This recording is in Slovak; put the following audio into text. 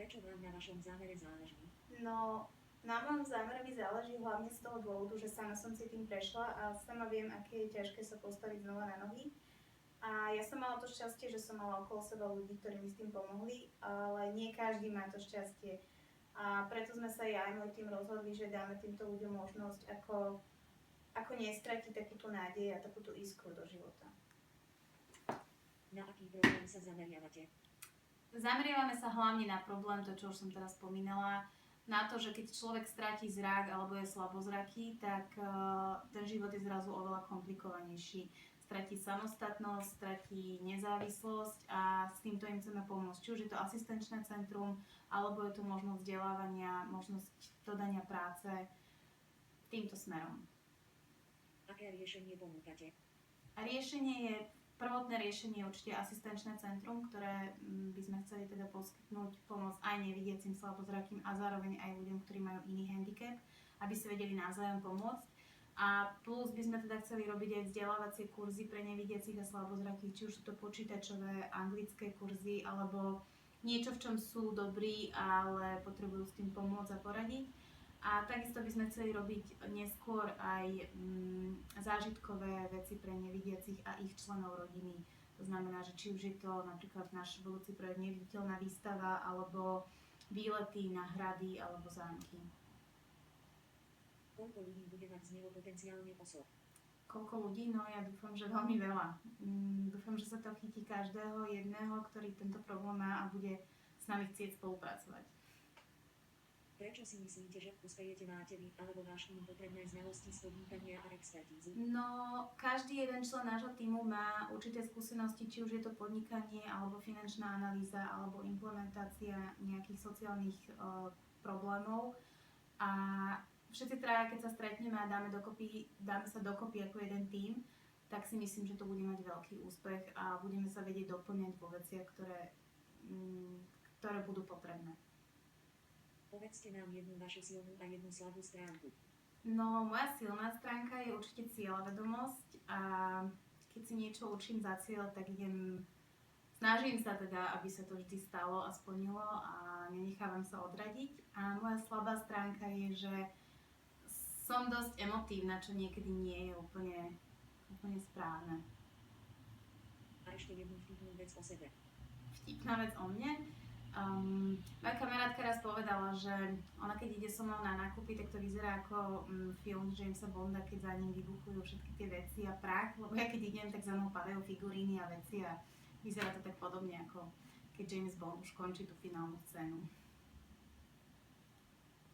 Prečo vám na vašom zámere záleží? No, na mojom zámere mi záleží hlavne z toho dôvodu, že sama som si tým prešla a sama viem, aké je ťažké sa postaviť znova na nohy. A ja som mala to šťastie, že som mala okolo seba ľudí, ktorí mi s tým pomohli, ale nie každý má to šťastie. A preto sme sa ja aj môj tým rozhodli, že dáme týmto ľuďom možnosť, ako nestratiť takúto nádej a takúto iskru do života. Na aký problém sa zameriavate? Zameriavame sa hlavne na problém, to čo už som teraz spomínala, na to, že keď človek stratí zrak alebo je slabozraký, tak ten život je zrazu oveľa komplikovanejší. Stratí samostatnosť, stratí nezávislosť a s týmto im chceme pomôcť. Či už je to asistenčné centrum, alebo je to možnosť vzdelávania, možnosť dodania práce týmto smerom. Aké riešenie ponúkate? A prvotné riešenie je určite asistenčné centrum, ktoré by sme chceli teda poskytnúť pomoc aj nevidiacim, slabozrakým a zároveň aj ľuďom, ktorí majú iný handicap, aby si vedeli navzájom pomôcť. A plus by sme teda chceli robiť aj vzdelávacie kurzy pre nevidiacich a slabozrakých, či už sú to počítačové, anglické kurzy, alebo niečo, v čom sú dobrí, ale potrebujú s tým pomôcť a poradiť. A takisto by sme chceli robiť neskôr aj zážitkové veci pre nevidiacich a ich členov rodiny. To znamená, že či už je to napríklad náš budúci projekt Neviditeľná výstava, alebo výlety na hrady alebo zámky. Koľko ľudí bude mať z neho potenciálne osob? Koľko ľudí? No ja dúfam, že veľmi veľa. Dúfam, že sa to chytí každého jedného, ktorý tento problém má a bude s nami chcieť spolupracovať. Prečo si myslíte, že uspejete máte vy alebo váš tým potrebné znalosti z podnikania a expertízy? No, každý jeden člen nášho týmu má určité skúsenosti, či už je to podnikanie, alebo finančná analýza, alebo implementácia nejakých sociálnych problémov. A všetci traja, keď sa stretneme a dáme sa dokopy ako jeden tím, tak si myslím, že to bude mať veľký úspech a budeme sa vedieť doplňať vo veciach, ktoré budú potrebné. Povedzte nám jednu vašu silnú a jednu slabú stránku. No, moja silná stránka je určite cieľavedomosť a keď si niečo učím za cieľ, tak snažím sa teda, aby sa to vždy stalo a splnilo a nenechávam sa odradiť. A moja slabá stránka je, že som dosť emotívna, čo niekedy nie je úplne správne. A ešte jednu vtipnú vec o sebe. Vtipná vec o mne? Moja kamarátka raz povedala, že ona keď ide so mnou na nákupy, tak to vyzerá ako film Jamesa Bonda, keď za ním vybuchujú všetky tie veci a prach, lebo ja keď idem, tak za mnou padajú figuríny a veci a vyzerá to tak podobne, ako keď James Bond už končí tú finálnu scénu.